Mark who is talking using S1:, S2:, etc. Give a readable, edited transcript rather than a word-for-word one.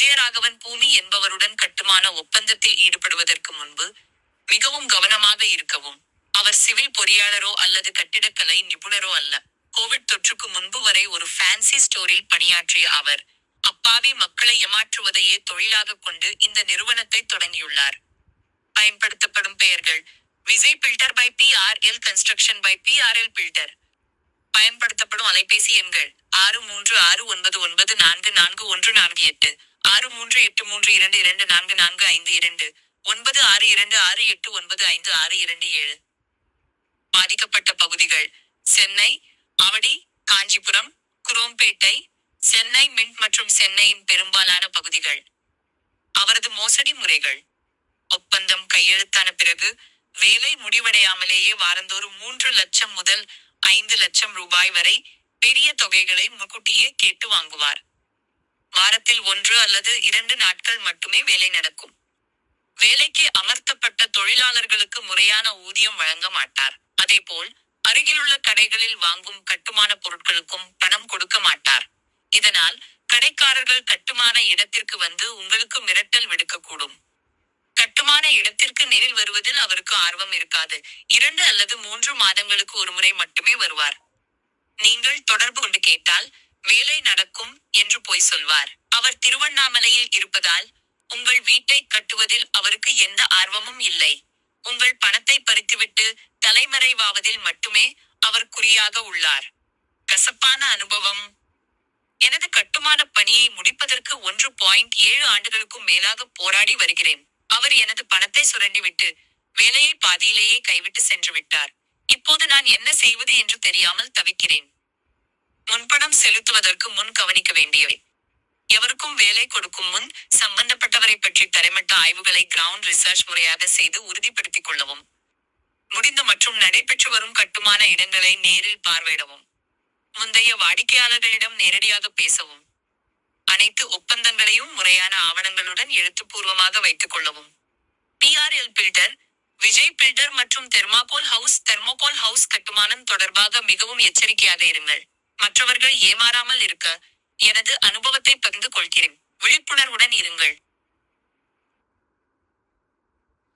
S1: விஜயராகவன் பூமி என்பவருடன் கட்டுமான ஒப்பந்தத்தில் ஈடுபடுவதற்கு முன்பு மிகவும் கவனமாக இருக்கவும். அவர் சிவில் பொறியாளரோ அல்லது கட்டிடக்கலை நிபுணரோ அல்ல. கோவிட் தொற்றுக்கு முன்பு வரை ஒரு ஃபேன்சி ஸ்டோரில் பணியாற்றிய அவர், அப்பாவி மக்களை ஏமாற்றுவதையே தொழிலாக கொண்டு இந்த நிறுவனத்தை தொடங்கியுள்ளார். பயன்படுத்தப்படும் பெயர்கள்: Vijay builder by PRL construction by PRL builder. பயன்படுத்தப்படும் அலைபேசி எண்கள்: 6391944148, 6383224452, 9626895627. பாதிக்கப்பட்ட பகுதிகள்: சென்னை, ஆவடி, காஞ்சிபுரம், குரோம்பேட்டை, சென்னை மின்ட் மற்றும் சென்னையின் பெரும்பாலான பகுதிகள். அவரது மோசடி முறைகள்: ஒப்பந்தம் கையெழுத்தான பிறகு வேலை முடிவடையாமலேயே வாரந்தோறும் 3 லட்சம் முதல் 5 லட்சம் ரூபாய் வரை பெரிய தொகைகளை முன்கூட்டியே கேட்டு வாங்குவார். வாரத்தில் 1 அல்லது 2 நாட்கள் மட்டுமே வேலை நடக்கும். வேலைக்கு அமர்த்தப்பட்ட தொழிலாளர்களுக்கு முறையான ஊதியம் வழங்க மாட்டார். அதேபோல் அருகிலுள்ள கடைகளில் வாங்கும் கட்டுமான பொருட்களுக்கும் பணம் கொடுக்க மாட்டார். இதனால் கடைக்காரர்கள் கட்டுமான இடத்திற்கு வந்து உங்களுக்கு மிரட்டல் விடுக்கக்கூடும். கட்டுமான இடத்திற்கு நேரில் வருவதில் அவருக்கு ஆர்வம் இருக்காது. 2 அல்லது 3 மாதங்களுக்கு ஒருமுறை மட்டுமே வருவார். நீங்கள் தொடர்பு கொண்டு கேட்டால் வேலை நடக்கும் என்று பொய் சொல்வார். அவர் திருவண்ணாமலையில் இருப்பதால் உங்கள் வீட்டை கட்டுவதில் அவருக்கு எந்த ஆர்வமும் இல்லை. உங்கள் பணத்தை பறித்துவிட்டு தலைமறைவாவதில் மட்டுமே அவர் குறியாக உள்ளார். கசப்பான அனுபவம்: எனது கட்டுமான பணியை முடிப்பதற்கு 1.7 ஆண்டுகளுக்கும் மேலாக போராடி வருகிறேன். அவர் எனது பணத்தை சுரண்டிவிட்டு வேலையை பாதியிலேயே கைவிட்டு சென்று விட்டார். இப்போது நான் என்ன செய்வது என்று தெரியாமல் தவிக்கிறேன். முன்பணம் செலுத்துவதற்கு முன் கவனிக்க வேண்டியவை: எவருக்கும் வேலை கொடுக்கும் முன் சம்பந்தப்பட்டவரை பற்றி தரைமட்ட ஆய்வுகளை கிரவுண்ட் ரிசர்ச் முறையாக செய்து உறுதிப்படுத்திக் கொள்ளவும். முடிந்த மற்றும் நடைபெற்று வரும் கட்டுமான இடங்களை நேரில் பார்வையிடவும். முந்தைய வாடிக்கையாளர்களிடம் நேரடியாக பேசவும். அனைத்து ஒப்பந்தங்களையும் முறையான ஆவணங்களுடன் எழுத்துப்பூர்வமாக வைத்துக் கொள்ளவும். PRL பில்டர், விஜய் பில்டர் மற்றும் தெர்மோகோல் ஹவுஸ் கட்டுமானம் தொடர்பாக மிகவும் எச்சரிக்கையாக இருங்கள். மற்றவர்கள் ஏமாறாமல் இருக்க எனது அனுபவத்தை பகிர்ந்து கொள்கிறேன். விழிப்புணர்வுடன் இருங்கள்.